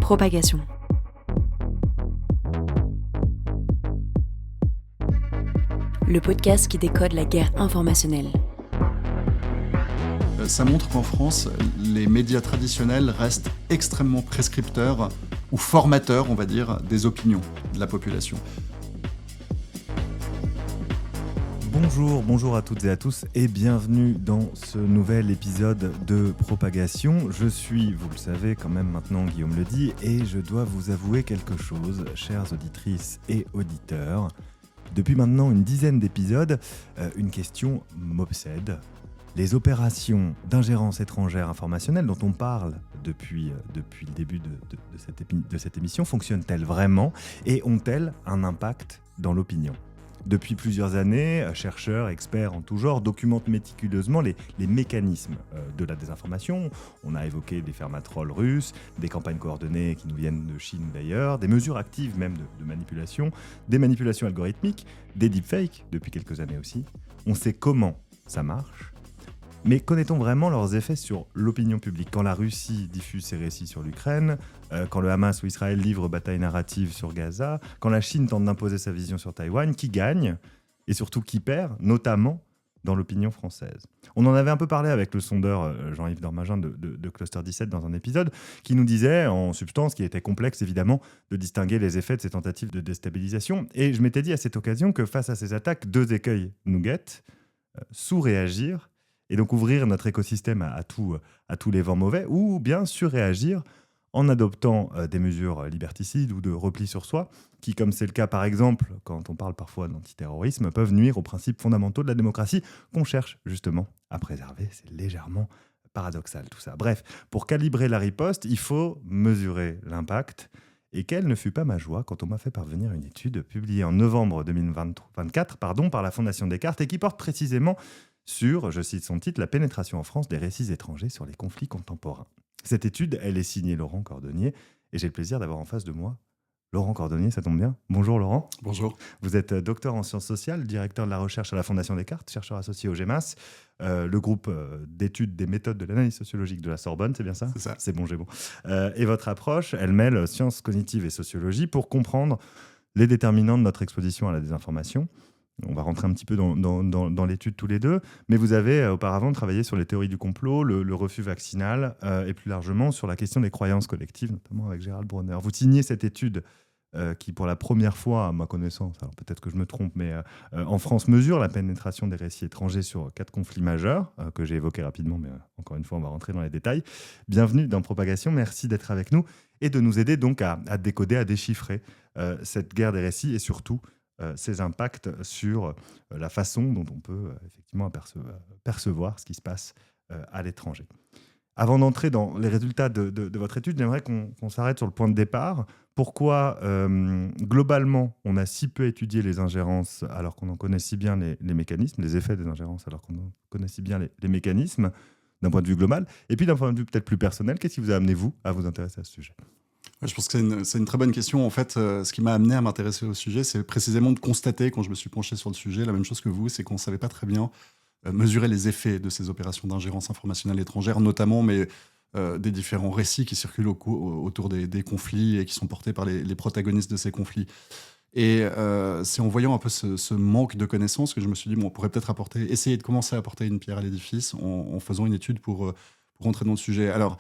Propagation. Le podcast qui décode la guerre informationnelle. Ça montre qu'en France, les médias traditionnels restent extrêmement prescripteurs ou formateurs, on va dire, des opinions de la population. Bonjour à toutes et à tous et bienvenue dans ce nouvel épisode de Propagation. Je suis, vous le savez quand même maintenant, Guillaume le dit, et je dois vous avouer quelque chose, chères auditrices et auditeurs. Depuis maintenant une dizaine d'épisodes, une question m'obsède. Les opérations d'ingérence étrangère informationnelle dont on parle depuis le début de cette émission fonctionnent-elles vraiment et ont-elles un impact dans l'opinion ? Depuis plusieurs années, chercheurs, experts en tout genre documentent méticuleusement les mécanismes de la désinformation. On a évoqué des fermatrolls russes, des campagnes coordonnées qui nous viennent de Chine d'ailleurs, des mesures actives même de manipulation, des manipulations algorithmiques, des deepfakes depuis quelques années aussi. On sait comment ça marche. Mais connaît-on vraiment leurs effets sur l'opinion publique ? Quand la Russie diffuse ses récits sur l'Ukraine, quand le Hamas ou Israël livre bataille narrative sur Gaza, quand la Chine tente d'imposer sa vision sur Taïwan, qui gagne et surtout qui perd, notamment dans l'opinion française ? On en avait un peu parlé avec le sondeur Jean-Yves Dormagin de Cluster 17 dans un épisode qui nous disait en substance qu'il était complexe évidemment de distinguer les effets de ces tentatives de déstabilisation. Et je m'étais dit à cette occasion que face à ces attaques, deux écueils nous guettent, sous-réagir et donc ouvrir notre écosystème à tous les vents mauvais, ou bien surréagir en adoptant des mesures liberticides ou de repli sur soi, qui, comme c'est le cas par exemple, quand on parle parfois d'antiterrorisme, peuvent nuire aux principes fondamentaux de la démocratie qu'on cherche justement à préserver. C'est légèrement paradoxal tout ça. Bref, pour calibrer la riposte, il faut mesurer l'impact. Et quelle ne fut pas ma joie quand on m'a fait parvenir une étude publiée en novembre 2024 par la Fondation Descartes et qui porte précisément sur, je cite son titre, « La pénétration en France des récits étrangers sur les conflits contemporains ». Cette étude, elle est signée Laurent Cordonnier, et j'ai le plaisir d'avoir en face de moi Laurent Cordonnier, ça tombe bien. Bonjour Laurent. Bonjour. Vous êtes docteur en sciences sociales, directeur de la recherche à la Fondation Descartes, chercheur associé au GEMAS, le groupe d'études des méthodes de l'analyse sociologique de la Sorbonne, c'est bien ça ? C'est ça. C'est bon, j'ai bon. Et votre approche, elle mêle sciences cognitives et sociologie pour comprendre les déterminants de notre exposition à la désinformation. On va rentrer un petit peu dans l'étude tous les deux, mais vous avez auparavant travaillé sur les théories du complot, le refus vaccinal et plus largement sur la question des croyances collectives, notamment avec Gérald Bronner. Vous signez cette étude qui, pour la première fois, à ma connaissance, alors peut-être que je me trompe, mais en France mesure la pénétration des récits étrangers sur 4 conflits majeurs, que j'ai évoqués rapidement, mais encore une fois, on va rentrer dans les détails. Bienvenue dans Propagation, merci d'être avec nous et de nous aider donc à décoder, à déchiffrer cette guerre des récits et surtout ses impacts sur la façon dont on peut effectivement percevoir ce qui se passe à l'étranger. Avant d'entrer dans les résultats de votre étude, j'aimerais qu'on s'arrête sur le point de départ. Pourquoi, globalement, on a si peu étudié les ingérences alors qu'on en connaît si bien les mécanismes, les effets des ingérences alors qu'on en connaît si bien les mécanismes, d'un point de vue global, et puis d'un point de vue peut-être plus personnel, qu'est-ce qui vous a amené, vous, à vous intéresser à ce sujet ? Je pense que c'est une très bonne question. En fait, ce qui m'a amené à m'intéresser au sujet, c'est précisément de constater, quand je me suis penché sur le sujet, la même chose que vous, c'est qu'on ne savait pas très bien mesurer les effets de ces opérations d'ingérence informationnelle étrangère, notamment des différents récits qui circulent autour des conflits et qui sont portés par les protagonistes de ces conflits. Et c'est en voyant un peu ce manque de connaissances que je me suis dit, on pourrait peut-être essayer de commencer à apporter une pierre à l'édifice en faisant une étude pour rentrer dans le sujet. Alors,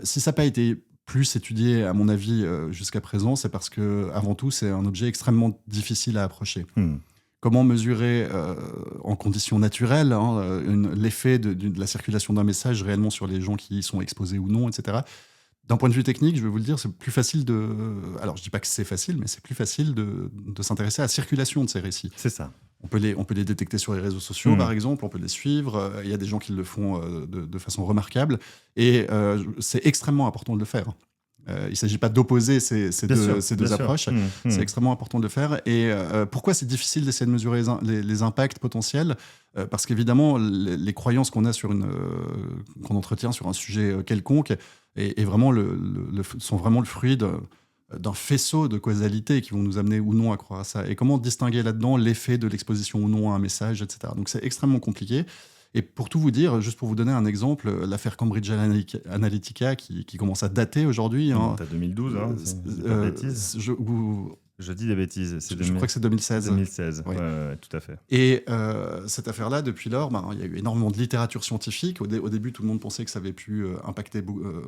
si ça n'a pas été plus étudié, à mon avis, jusqu'à présent, c'est parce que, avant tout, c'est un objet extrêmement difficile à approcher. Comment mesurer en conditions naturelles l'effet de la circulation d'un message réellement sur les gens qui y sont exposés ou non, etc. D'un point de vue technique, je vais vous le dire, c'est plus facile alors je dis pas que c'est facile, mais c'est plus facile de s'intéresser à la circulation de ces récits. C'est ça. On peut les détecter sur les réseaux sociaux, par exemple, on peut les suivre. Il y a des gens qui le font de façon remarquable. Et c'est extrêmement important de le faire. Il ne s'agit pas d'opposer ces deux approches. C'est extrêmement important de le faire. Et pourquoi c'est difficile d'essayer de mesurer les impacts potentiels ? Parce qu'évidemment, les croyances qu'on entretient sur un sujet quelconque sont vraiment le fruit d'un faisceau de causalité qui vont nous amener ou non à croire à ça. Et comment distinguer là-dedans l'effet de l'exposition ou non à un message, etc. Donc c'est extrêmement compliqué. Et pour tout vous dire, juste pour vous donner un exemple, l'affaire Cambridge Analytica qui commence à dater aujourd'hui. On monte à 2012, c'est pas de bêtises. Je dis des bêtises. Je crois que c'est 2016. 2016, oui. Ouais, tout à fait. Et cette affaire-là, depuis lors, il y a eu énormément de littérature scientifique. Au début, tout le monde pensait que ça avait pu impacter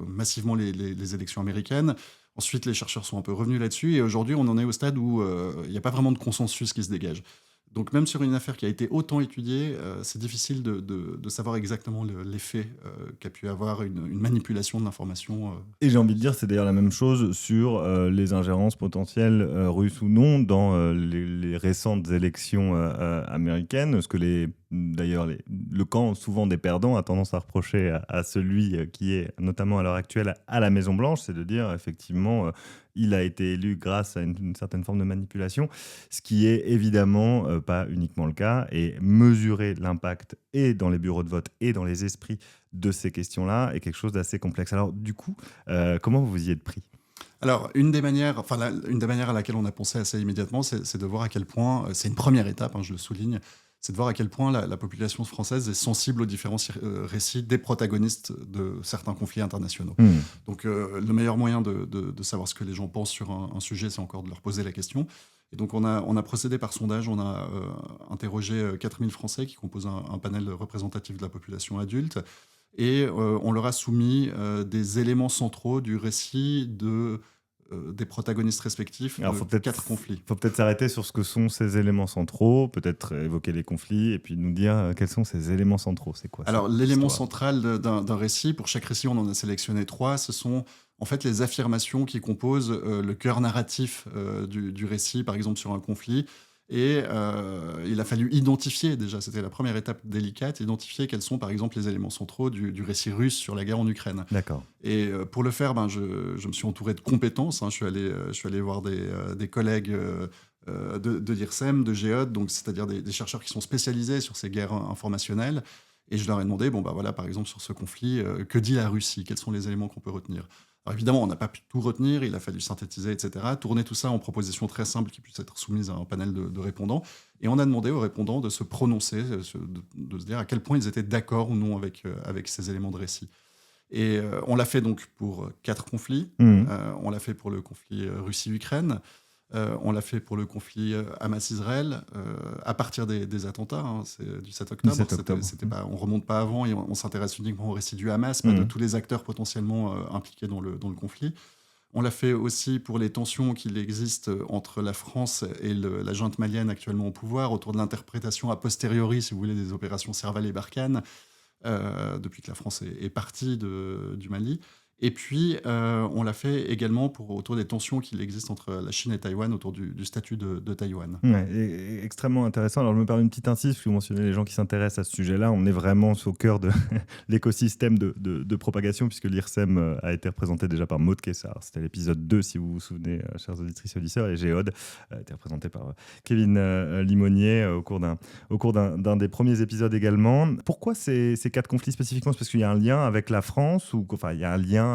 massivement les élections américaines. Ensuite, les chercheurs sont un peu revenus là-dessus. Et aujourd'hui, on en est au stade où il n'y a pas vraiment de consensus qui se dégage. Donc même sur une affaire qui a été autant étudiée, c'est difficile de savoir exactement l'effet qu'a pu avoir une manipulation de l'information. Et j'ai envie de dire, c'est d'ailleurs la même chose sur les ingérences potentielles russes ou non dans les récentes élections américaines. Parce que le camp souvent des perdants a tendance à reprocher à celui qui est notamment à l'heure actuelle à la Maison-Blanche, c'est de dire effectivement il a été élu grâce à une certaine forme de manipulation, ce qui est évidemment pas uniquement le cas. Et mesurer l'impact et dans les bureaux de vote et dans les esprits de ces questions-là est quelque chose d'assez complexe. Alors du coup, comment vous y êtes pris ? Alors, une des manières à laquelle on a pensé assez immédiatement, c'est de voir à quel point, c'est une première étape, je le souligne, c'est de voir à quel point la population française est sensible aux différents récits des protagonistes de certains conflits internationaux. Donc, le meilleur moyen de savoir ce que les gens pensent sur un sujet, c'est encore de leur poser la question. Et donc, on a procédé par sondage, on a interrogé 4000 Français qui composent un panel représentatif de la population adulte, et on leur a soumis des éléments centraux du récit des protagonistes respectifs de 4 conflits. Il faut peut-être s'arrêter sur ce que sont ces éléments centraux, peut-être évoquer les conflits et puis nous dire quels sont ces éléments centraux. C'est quoi ? Alors, l'élément central d'un récit, pour chaque récit, on en a sélectionné 3. Ce sont en fait les affirmations qui composent le cœur narratif du récit, par exemple sur un conflit. Et il a fallu identifier, déjà, c'était la première étape délicate, identifier quels sont, par exemple, les éléments centraux du récit russe sur la guerre en Ukraine. D'accord. Et pour le faire, je me suis entouré de compétences. Je suis allé voir des collègues de l'IRSEM, de Géode, donc c'est-à-dire des chercheurs qui sont spécialisés sur ces guerres informationnelles. Et je leur ai demandé, par exemple, sur ce conflit, que dit la Russie ? Quels sont les éléments qu'on peut retenir ? Alors évidemment, on n'a pas pu tout retenir, il a fallu synthétiser, etc. Tourner tout ça en propositions très simples qui puissent être soumises à un panel de répondants. Et on a demandé aux répondants de se prononcer, de se dire à quel point ils étaient d'accord ou non avec ces éléments de récit. Et on l'a fait donc pour 4 conflits. On l'a fait pour le conflit Russie-Ukraine. On l'a fait pour le conflit Hamas-Israël, à partir des attentats, c'est du 7 octobre. C'était pas, on ne remonte pas avant et on s'intéresse uniquement au récit du Hamas, pas de tous les acteurs potentiellement impliqués dans le conflit. On l'a fait aussi pour les tensions qu'il existe entre la France et la junte malienne actuellement au pouvoir, autour de l'interprétation a posteriori, si vous voulez, des opérations Serval et Barkhane, depuis que la France est partie du Mali. Et puis, on l'a fait également autour des tensions qu'il existe entre la Chine et Taïwan, autour du statut de Taïwan. Ouais, extrêmement intéressant. Alors, je me permets une petite insiste, parce que vous mentionnez les gens qui s'intéressent à ce sujet-là. On est vraiment au cœur de l'écosystème de propagation, puisque l'IRSEM a été représenté déjà par Maud Kessar. C'était l'épisode 2, si vous vous souvenez, chers auditrices et auditeurs. Et Géode a été représenté par Kevin Limonier au cours d'un des premiers épisodes également. Pourquoi ces 4 conflits spécifiquement ? C'est parce qu'il y a un lien avec la France, il y a un lien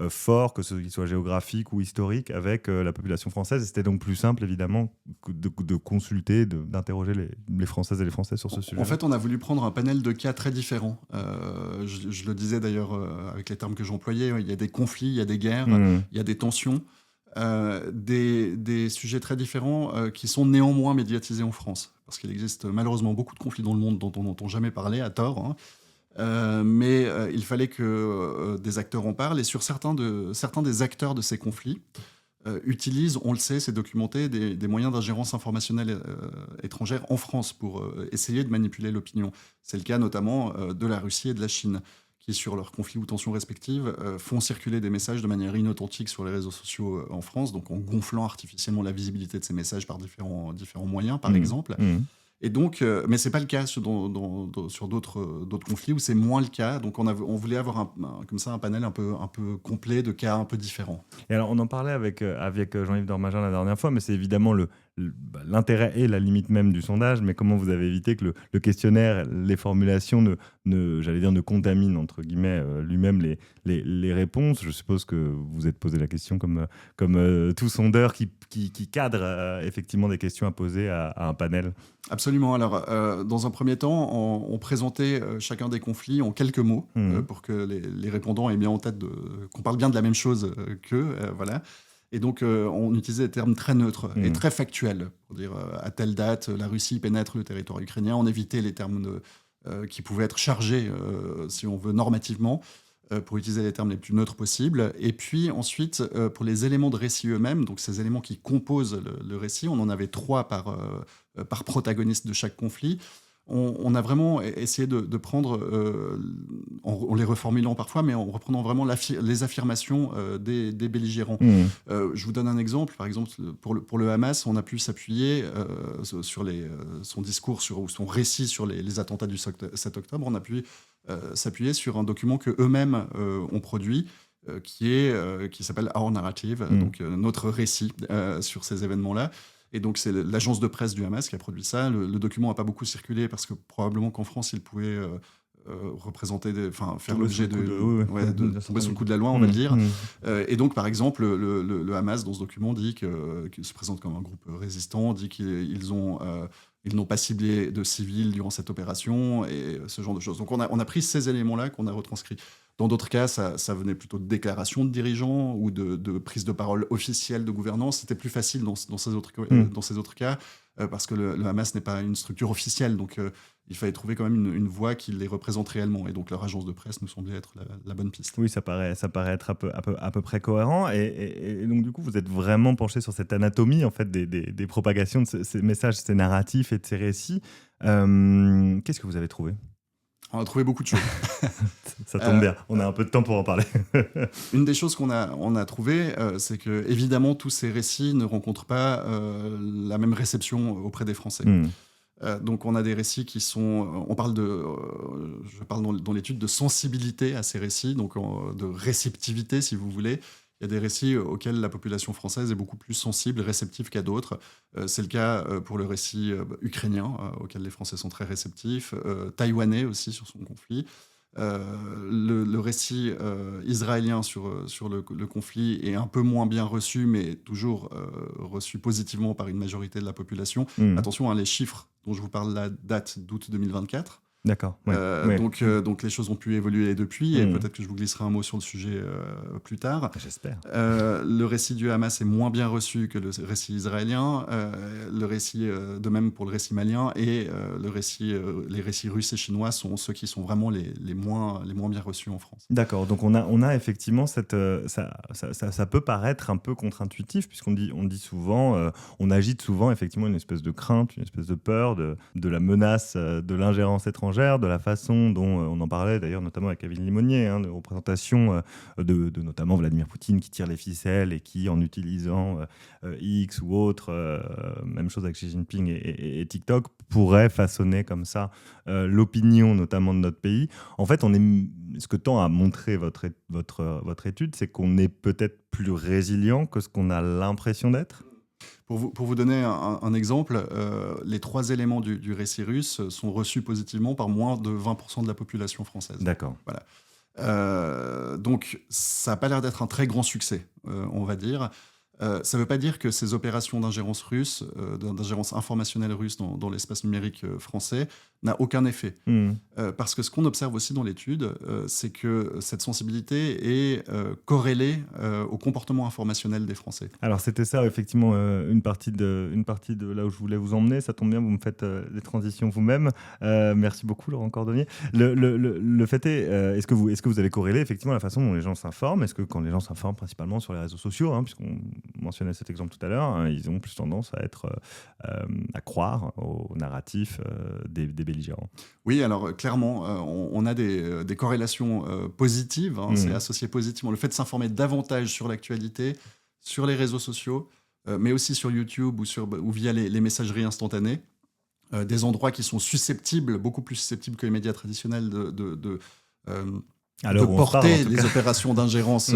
fort, que ce soit géographique ou historique, avec la population française. Et c'était donc plus simple, évidemment, de consulter, d'interroger les Françaises et les Français sur ce sujet. En fait, on a voulu prendre un panel de cas très différents. Je le disais d'ailleurs avec les termes que j'employais. Il y a des conflits, il y a des guerres, il y a des tensions. Des sujets très différents qui sont néanmoins médiatisés en France. Parce qu'il existe malheureusement beaucoup de conflits dans le monde dont on n'entend jamais parler, à tort. Mais il fallait que des acteurs en parlent. Et sur certains des acteurs de ces conflits utilisent, on le sait, c'est documenté, des moyens d'ingérence informationnelle étrangère en France pour essayer de manipuler l'opinion. C'est le cas notamment de la Russie et de la Chine, qui, sur leurs conflits ou tensions respectives, font circuler des messages de manière inauthentique sur les réseaux sociaux en France, donc en gonflant artificiellement la visibilité de ces messages par différents moyens, par exemple. Et donc, mais c'est pas le cas sur d'autres conflits où c'est moins le cas. Donc, on voulait avoir comme ça un panel un peu complet de cas un peu différents. Et alors, on en parlait avec Jean-Yves Dormagin la dernière fois, mais c'est évidemment l'intérêt et la limite même du sondage, mais comment vous avez évité que le questionnaire, les formulations ne contaminent entre guillemets lui-même les réponses. Je suppose que vous êtes posé la question comme tout sondeur qui cadre effectivement des questions à poser à un panel. Absolument. Alors, dans un premier temps, on présentait chacun des conflits en quelques mots pour que les répondants aient bien en tête qu'on parle bien de la même chose qu'eux. Voilà. Et donc, on utilisait des termes très neutres et très factuels. Pour dire, à telle date, la Russie pénètre le territoire ukrainien. On évitait les termes qui pouvaient être chargés, si on veut, normativement, pour utiliser les termes les plus neutres possibles. Et puis ensuite, pour les éléments de récit eux-mêmes, donc ces éléments qui composent le récit, on en avait 3 par protagoniste de chaque conflit. On a vraiment essayé de prendre, en les reformulant parfois, mais en reprenant vraiment les affirmations des belligérants. Je vous donne un exemple. Par exemple, pour le Hamas, on a pu s'appuyer sur son discours ou son récit sur les attentats du 7 octobre. On a pu s'appuyer sur un document qu'eux-mêmes ont produit, qui s'appelle Our Narrative, donc notre récit sur ces événements-là. Et donc, c'est l'agence de presse du Hamas qui a produit ça. Le document n'a pas beaucoup circulé parce que probablement qu'en France, il pouvait faire l'objet de tomber sous le coup de la loi, on va le dire. Et donc, par exemple, le Hamas, dans ce document, dit qu'il se présente comme un groupe résistant, dit qu'ils n'ont pas ciblé de civils durant cette opération et ce genre de choses. Donc, on a pris ces éléments-là qu'on a retranscrits. Dans d'autres cas, ça venait plutôt de déclarations de dirigeants ou de prises de parole officielles de gouvernance. C'était plus facile dans ces autres cas parce que le Hamas n'est pas une structure officielle. Donc, il fallait trouver quand même une voix qui les représente réellement. Et donc, leur agence de presse nous semblait être la bonne piste. Oui, ça paraît être à peu près cohérent. Et donc, du coup, vous êtes vraiment penché sur cette anatomie en fait, des propagations de ces messages, ces narratifs et de ces récits. Qu'est-ce que vous avez trouvé ? On a trouvé beaucoup de choses. Ça tombe bien, on a un peu de temps pour en parler. Une des choses qu'on a trouvées, c'est que évidemment tous ces récits ne rencontrent pas la même réception auprès des Français. Donc on a des récits qui sont... je parle dans l'étude de sensibilité à ces récits, donc de réceptivité si vous voulez. Il y a des récits auxquels la population française est beaucoup plus sensible, réceptive qu'à d'autres. C'est le cas pour le récit ukrainien, auquel les Français sont très réceptifs, taïwanais aussi sur son conflit. Le récit israélien sur le conflit est un peu moins bien reçu, mais toujours reçu positivement par une majorité de la population. Attention, les chiffres dont je vous parle là datent d'août 2024. D'accord. Donc les choses ont pu évoluer depuis et peut-être que je vous glisserai un mot sur le sujet plus tard. J'espère. Le récit du Hamas est moins bien reçu que le récit israélien, le récit de même pour le récit malien et les récits russes et chinois sont ceux qui sont vraiment les moins bien reçus en France. D'accord, donc on a effectivement ça peut paraître un peu contre-intuitif puisqu'on dit souvent, on agite souvent effectivement une espèce de crainte, une espèce de peur de la menace de l'ingérence étrangère, de la façon dont on en parlait d'ailleurs notamment avec Kevin Limonier, de représentation de notamment Vladimir Poutine qui tire les ficelles et qui en utilisant X ou autre, même chose avec Xi Jinping et TikTok, pourrait façonner comme ça l'opinion notamment de notre pays. En fait, ce que tend à montrer votre étude, c'est qu'on est peut-être plus résilient que ce qu'on a l'impression d'être. Pour vous donner un exemple, les 3 éléments du récit russe sont reçus positivement par moins de 20% de la population française. D'accord. Voilà. Donc, ça n'a pas l'air d'être un très grand succès, on va dire. Ça ne veut pas dire que ces opérations d'ingérence russe, d'ingérence informationnelle russe dans l'espace numérique français, n'a aucun effet. Parce que ce qu'on observe aussi dans l'étude, c'est que cette sensibilité est corrélée au comportement informationnel des Français. Alors c'était ça, effectivement, une partie de là où je voulais vous emmener. Ça tombe bien, vous me faites des transitions vous-même. Merci beaucoup, Laurent Cordonnier. Le fait est, est-ce que vous avez corrélé effectivement la façon dont les gens s'informent ? Est-ce que quand les gens s'informent principalement sur les réseaux sociaux, puisqu'on mentionnait cet exemple tout à l'heure, ils ont plus tendance à croire au narratif des belligérants. Oui, alors clairement, on a des corrélations positives, c'est associé positivement. Le fait de s'informer davantage sur l'actualité, sur les réseaux sociaux, mais aussi sur YouTube ou via les messageries instantanées, des endroits qui sont beaucoup plus susceptibles que les médias traditionnels de porter les opérations d'ingérence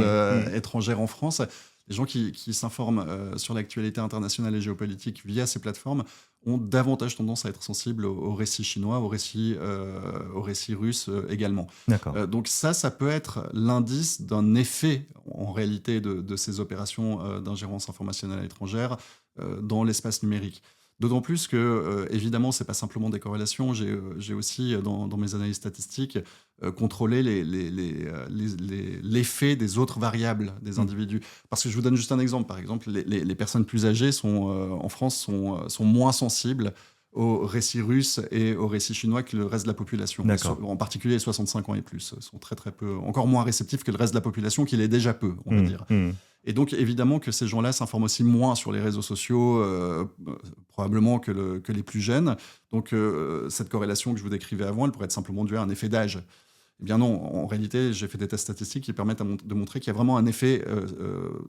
étrangère en France. les gens qui s'informent sur l'actualité internationale et géopolitique via ces plateformes ont davantage tendance à être sensibles aux récits chinois, aux récits russes également. D'accord. Donc ça peut être l'indice d'un effet, en réalité, de ces opérations d'ingérence informationnelle étrangère dans l'espace numérique. D'autant plus que, évidemment, ce n'est pas simplement des corrélations. J'ai aussi, dans mes analyses statistiques, contrôlé l'effet des autres variables des individus. Parce que je vous donne juste un exemple. Par exemple, les personnes plus âgées en France sont moins sensibles aux récits russes et aux récits chinois que le reste de la population. En particulier les 65 ans et plus sont très très peu, encore moins réceptifs que le reste de la population, qui l'est déjà peu, on va dire. Et donc, évidemment que ces gens-là s'informent aussi moins sur les réseaux sociaux, probablement que les plus jeunes. Donc, cette corrélation que je vous décrivais avant, elle pourrait être simplement due à un effet d'âge. Eh bien non, en réalité, j'ai fait des tests statistiques qui permettent de montrer qu'il y a vraiment un effet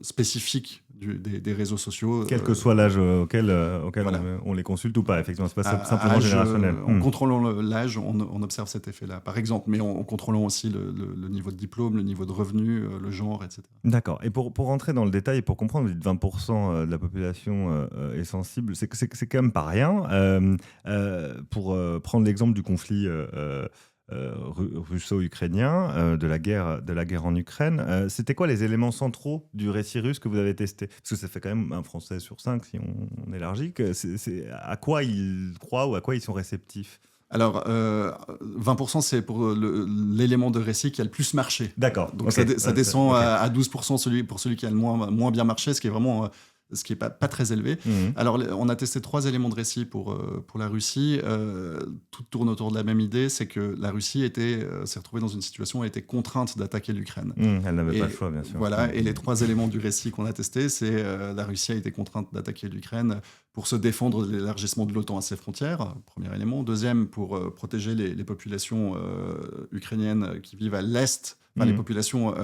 spécifique des réseaux sociaux. Quel que soit l'âge auquel voilà. on les consulte ou pas, effectivement. C'est pas simplement générationnel. En contrôlant l'âge, on observe cet effet-là, par exemple, mais en contrôlant aussi le niveau de diplôme, le niveau de revenu, le genre, etc. D'accord. Et pour rentrer dans le détail et pour comprendre, vous dites 20% de la population est sensible, c'est quand même pas rien. Pour prendre l'exemple du conflit russo-ukrainien, de la guerre en Ukraine. C'était quoi les éléments centraux du récit russe que vous avez testé? Parce que ça fait quand même un Français sur 5, si on élargit. C'est à quoi ils croient ou à quoi ils sont réceptifs? Alors, 20%, c'est pour l'élément de récit qui a le plus marché. D'accord. Donc, ça descend à 12% pour celui qui a le moins bien marché, ce qui est vraiment... ce qui n'est pas très élevé. Alors, on a testé 3 éléments de récit pour la Russie. Tout tourne autour de la même idée, c'est que la Russie s'est retrouvée dans une situation où elle était contrainte d'attaquer l'Ukraine. Elle n'avait pas le choix, bien sûr. Voilà, et les 3 éléments du récit qu'on a testés, c'est la Russie a été contrainte d'attaquer l'Ukraine pour se défendre de l'élargissement de l'OTAN à ses frontières, premier élément. Deuxième, pour protéger les populations ukrainiennes qui vivent à l'est, les populations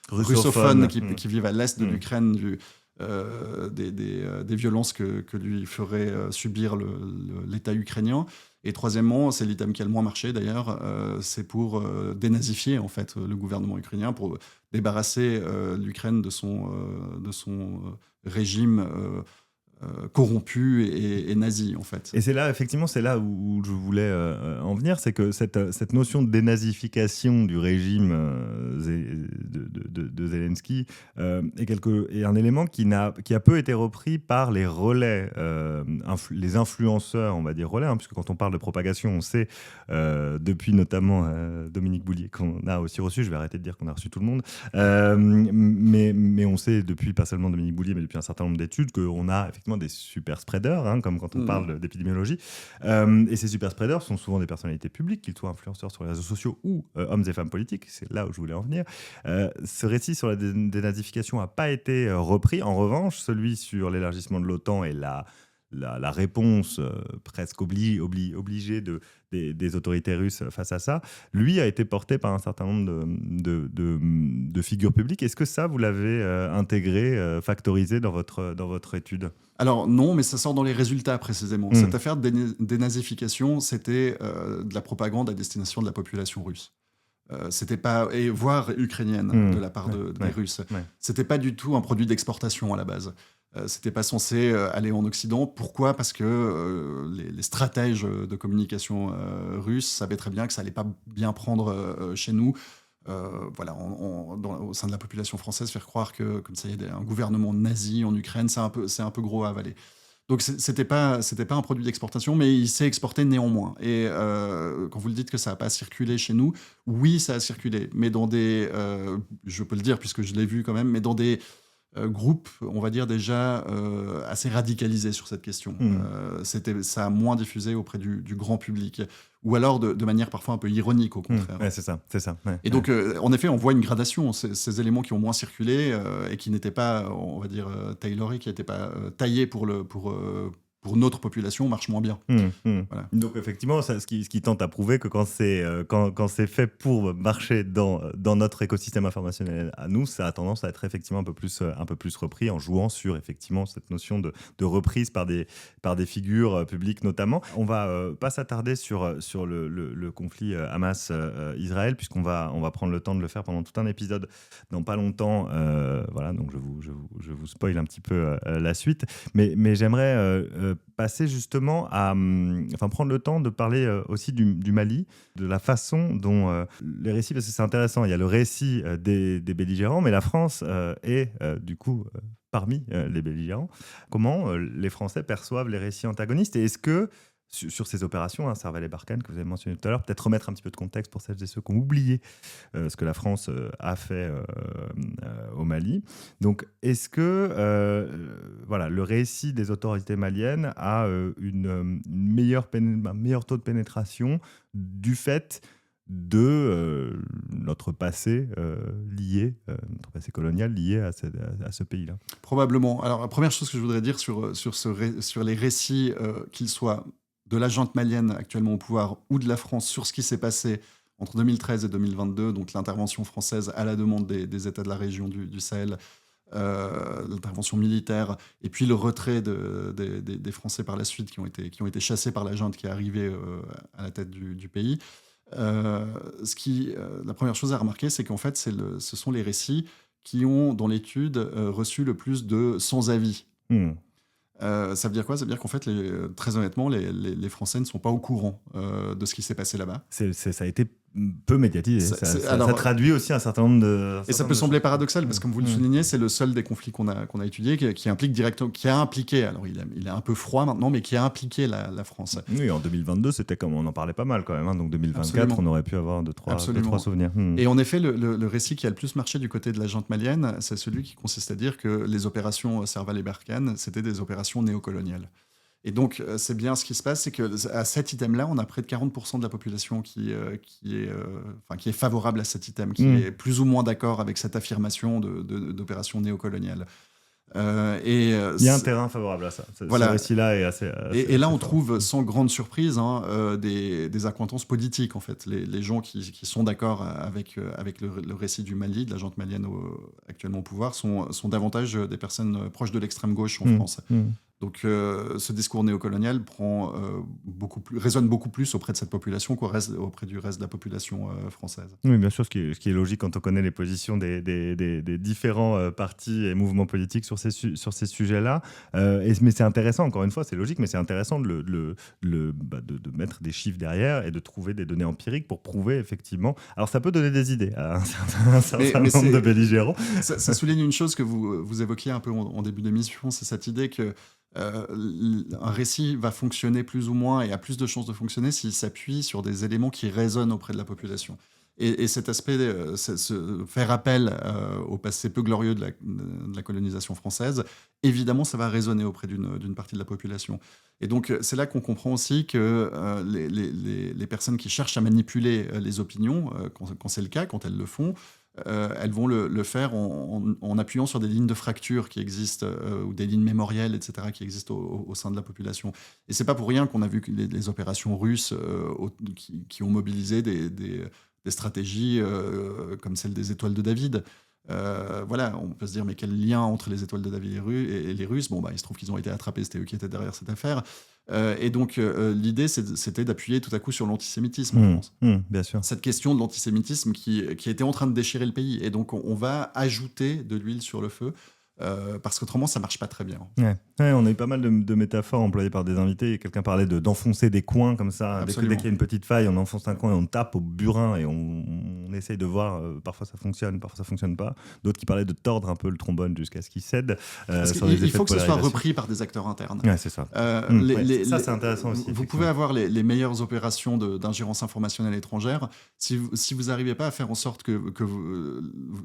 russophones qui vivent à l'est de l'Ukraine, des violences que lui ferait subir l'État ukrainien. Et troisièmement, c'est l'item qui a le moins marché d'ailleurs, c'est pour dénazifier en fait le gouvernement ukrainien, pour débarrasser l'Ukraine de son régime corrompu et nazi en fait. Et c'est là, effectivement, c'est là où je voulais en venir, c'est que cette notion de dénazification du régime de Zelensky est un élément qui a peu été repris par les relais, les influenceurs, on va dire relais, puisque quand on parle de propagation, on sait, depuis notamment Dominique Boulier, qu'on a aussi reçu, je vais arrêter de dire qu'on a reçu tout le monde, mais on sait depuis, pas seulement Dominique Boulier, mais depuis un certain nombre d'études, qu'on a effectivement des super spreaders, comme quand on parle d'épidémiologie. Et ces super spreaders sont souvent des personnalités publiques, qu'ils soient influenceurs sur les réseaux sociaux ou hommes et femmes politiques. C'est là où je voulais en venir. Ce récit sur la dénazification n'a pas été repris. En revanche, celui sur l'élargissement de l'OTAN et la réponse presque obligée des autorités russes face à ça, lui a été porté par un certain nombre de figures publiques. Est-ce que ça, vous l'avez intégré, factorisé dans votre étude? Alors non, mais ça sort dans les résultats précisément. Cette affaire de dénazification, c'était de la propagande à destination de la population russe. C'était pas, voire ukrainienne de la part des Russes. C'était pas du tout un produit d'exportation à la base. C'était pas censé aller en Occident. Pourquoi ? Parce que les stratèges de communication russes savaient très bien que ça allait pas bien prendre chez nous. Au sein de la population française, faire croire que comme ça il y a un gouvernement nazi en Ukraine, c'est un peu gros à avaler. Donc c'était pas un produit d'exportation, mais il s'est exporté néanmoins. Et quand vous le dites que ça n'a pas circulé chez nous, oui, ça a circulé, mais dans des, je peux le dire puisque je l'ai vu quand même, mais dans des groupes, on va dire déjà assez radicalisés sur cette question. Ça a moins diffusé auprès du grand public, ou alors de manière parfois un peu ironique au contraire. Ouais, c'est ça. Ouais, et donc, en effet, on voit une gradation. Ces éléments qui ont moins circulé et qui n'étaient pas, on va dire, tailorés, qui n'étaient pas taillés pour pour notre population, marche moins bien. Voilà. Donc effectivement, ce qui tente à prouver que quand c'est fait pour marcher dans notre écosystème informationnel à nous, ça a tendance à être effectivement un peu plus repris en jouant sur effectivement cette notion de reprise par des figures publiques notamment. On va pas s'attarder sur le conflit Hamas-Israël puisqu'on va prendre le temps de le faire pendant tout un épisode dans pas longtemps. Voilà, donc je vous spoil un petit peu la suite, mais j'aimerais passer justement à prendre le temps de parler aussi du Mali, de la façon dont les récits, parce que c'est intéressant, il y a le récit des belligérants, mais la France est du coup parmi les belligérants. Comment les Français perçoivent les récits antagonistes et est-ce que sur ces opérations, Serval et Barkhane, que vous avez mentionné tout à l'heure, peut-être remettre un petit peu de contexte pour celles et ceux qui ont oublié ce que la France a fait au Mali. Donc, est-ce que le récit des autorités maliennes a un meilleur taux de pénétration du fait de notre passé notre passé colonial lié à ce pays-là? Probablement. Alors, la première chose que je voudrais dire sur les récits, qu'ils soient de la junte malienne actuellement au pouvoir ou de la France sur ce qui s'est passé entre 2013 et 2022, donc l'intervention française à la demande des États de la région du Sahel, l'intervention militaire, et puis le retrait des Français par la suite qui ont été chassés par la junte qui est arrivée à la tête du pays. La première chose à remarquer, c'est qu'en fait, ce sont les récits qui ont, dans l'étude, reçu le plus de sans-avis. Ça veut dire quoi? Ça veut dire qu'en fait, très honnêtement, les Français ne sont pas au courant de ce qui s'est passé là-bas. Ça a été peu médiatisé. Ça traduit aussi un certain nombre de... Et ça peut sembler paradoxal, parce que comme vous le soulignez, c'est le seul des conflits qu'on a étudié qui implique directement, qui a impliqué, alors il est un peu froid maintenant, mais qui a impliqué la France. Oui, en 2022, c'était comme on en parlait pas mal quand même. Donc 2024, Absolument. On aurait pu avoir deux, trois souvenirs. Et en effet, le récit qui a le plus marché du côté de la junte malienne, c'est celui qui consiste à dire que les opérations Serval et Barkhane, c'était des opérations néocoloniales. Et donc, c'est bien ce qui se passe, c'est qu'à cet item-là, on a près de 40% de la population qui est favorable à cet item, qui est plus ou moins d'accord avec cette affirmation d'opération néocoloniale. Il y a un terrain favorable à ça. Voilà. Ce récit-là est assez et là, on trouve, sans grande surprise, des accointances politiques, en fait. Les gens qui sont d'accord avec le récit du Mali, de la junte malienne actuellement au pouvoir, sont davantage des personnes proches de l'extrême gauche en France. Donc, ce discours néocolonial résonne beaucoup plus auprès de cette population qu'auprès du reste de la population française. Oui, bien sûr, ce qui est logique quand on connaît les positions des différents partis et mouvements politiques sur ces sujets-là. Mais c'est intéressant, encore une fois, c'est logique, mais c'est intéressant de mettre des chiffres derrière et de trouver des données empiriques pour prouver effectivement. Alors, ça peut donner des idées à un certain nombre de belligérants. Ça souligne une chose que vous évoquiez un peu en début d'émission, c'est cette idée que un récit va fonctionner plus ou moins et a plus de chances de fonctionner s'il s'appuie sur des éléments qui résonnent auprès de la population. Et cet aspect, faire appel au passé peu glorieux de la colonisation française, évidemment, ça va résonner auprès d'une partie de la population. Et donc, c'est là qu'on comprend aussi que les personnes qui cherchent à manipuler les opinions, quand c'est le cas, quand elles le font, elles vont le faire en appuyant sur des lignes de fracture qui existent, ou des lignes mémorielles, etc., qui existent au sein de la population. Et c'est pas pour rien qu'on a vu que les opérations russes qui ont mobilisé des stratégies comme celle des étoiles de David. Voilà, on peut se dire, mais quel lien entre les étoiles de David et les Russes? Il se trouve qu'ils ont été attrapés, c'était eux qui étaient derrière cette affaire. Et donc, l'idée, c'était d'appuyer tout à coup sur l'antisémitisme en France. Bien sûr. Cette question de l'antisémitisme qui était en train de déchirer le pays. Et donc, on va ajouter de l'huile sur le feu, parce qu'autrement, ça marche pas très bien. Ouais, on a eu pas mal de métaphores employées par des invités. Quelqu'un parlait d'enfoncer des coins comme ça. Dès qu'il y a une petite faille, on enfonce un coin et on tape au burin et on essaye de voir. Parfois ça fonctionne, parfois ça fonctionne pas. D'autres qui parlaient de tordre un peu le trombone jusqu'à ce qu'il cède. Il faut que ce soit repris par des acteurs internes. Ouais, c'est ça. Ça, c'est intéressant aussi. Vous pouvez avoir les meilleures opérations d'ingérence informationnelle étrangère. Si vous n'arrivez pas à faire en sorte que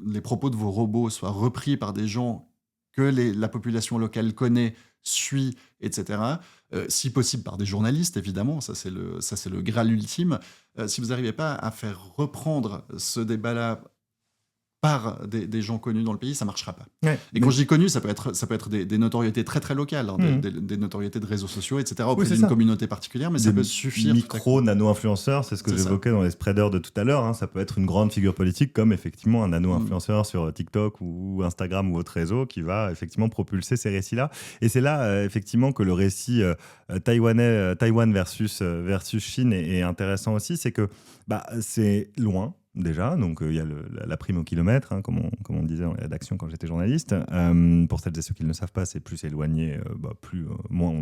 les propos de vos robots soient repris par des gens que la population locale connaît, suit, etc. Si possible par des journalistes, évidemment, ça c'est le Graal ultime. Si vous n'arrivez pas à faire reprendre ce débat-là par des gens connus dans le pays, ça marchera pas. Ouais. Et quand je dis connus, ça peut être des notoriétés très très locales, des notoriétés de réseaux sociaux, etc. auprès d'une communauté particulière, mais ça peut suffire. Micro, nano-influenceurs, c'est ce que j'évoquais dans les spreaders de tout à l'heure. Ça peut être une grande figure politique, comme effectivement un nano-influenceur sur TikTok ou Instagram ou autre réseau qui va effectivement propulser ces récits-là. Et c'est là effectivement que le récit Taïwan versus Chine est intéressant aussi, c'est que c'est loin. Déjà, donc il y a la prime au kilomètre, comme on disait dans les rédactions quand j'étais journaliste. Pour celles et ceux qui ne le savent pas, c'est plus éloigné, moins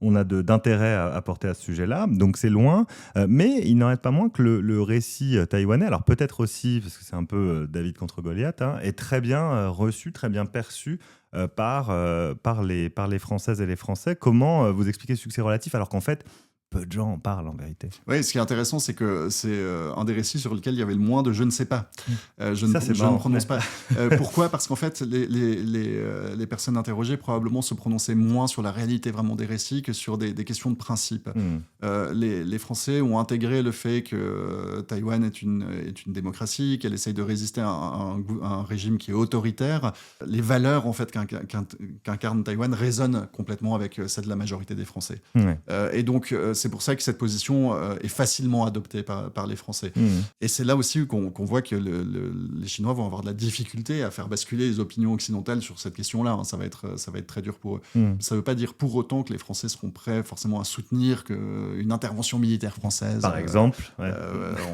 on a d'intérêt à porter à ce sujet-là. Donc c'est loin, mais il n'en est pas moins que le récit taïwanais, alors peut-être aussi, parce que c'est un peu David contre Goliath, est très bien reçu, très bien perçu par les Françaises et les Français. Comment vous expliquez ce succès relatif, alors qu'en fait, peu de gens en parlent en vérité. Oui, ce qui est intéressant, c'est que c'est un des récits sur lequel il y avait le moins de « je ne sais pas ». Je ne prononce pas. Pourquoi ? Parce qu'en fait, les personnes interrogées probablement se prononçaient moins sur la réalité vraiment des récits que sur des questions de principe. Les Français ont intégré le fait que Taïwan est une démocratie, qu'elle essaye de résister à un régime qui est autoritaire. Les valeurs en fait, qu'incarne Taïwan résonnent complètement avec celles de la majorité des Français. Et donc, c'est pour ça que cette position est facilement adoptée par les Français. Et c'est là aussi qu'on voit que les Chinois vont avoir de la difficulté à faire basculer les opinions occidentales sur cette question-là. Ça va être très dur pour eux. Ça ne veut pas dire pour autant que les Français seront prêts forcément à soutenir une intervention militaire française, par exemple,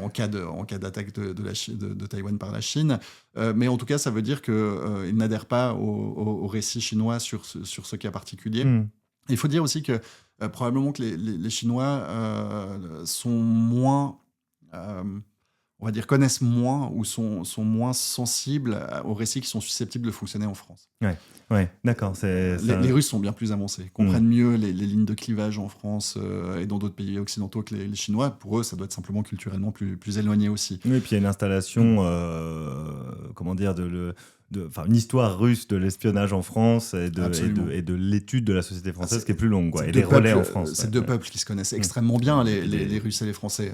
en cas d'attaque de Taïwan par la Chine. Mais en tout cas, ça veut dire qu'ils n'adhèrent pas au récit chinois sur ce cas particulier. Il faut dire aussi que probablement que les Chinois sont moins, on va dire, connaissent moins ou sont moins sensibles aux récits qui sont susceptibles de fonctionner en France. Ouais, d'accord. Les Russes sont bien plus avancés, comprennent mieux les lignes de clivage en France et dans d'autres pays occidentaux que les Chinois. Pour eux, ça doit être simplement culturellement plus éloigné aussi. Oui, et puis il y a une installation, une histoire russe de l'espionnage en France et de l'étude de la société française qui est plus longue, et des relais en France. C'est deux peuples qui se connaissent extrêmement bien, les Russes et les Français.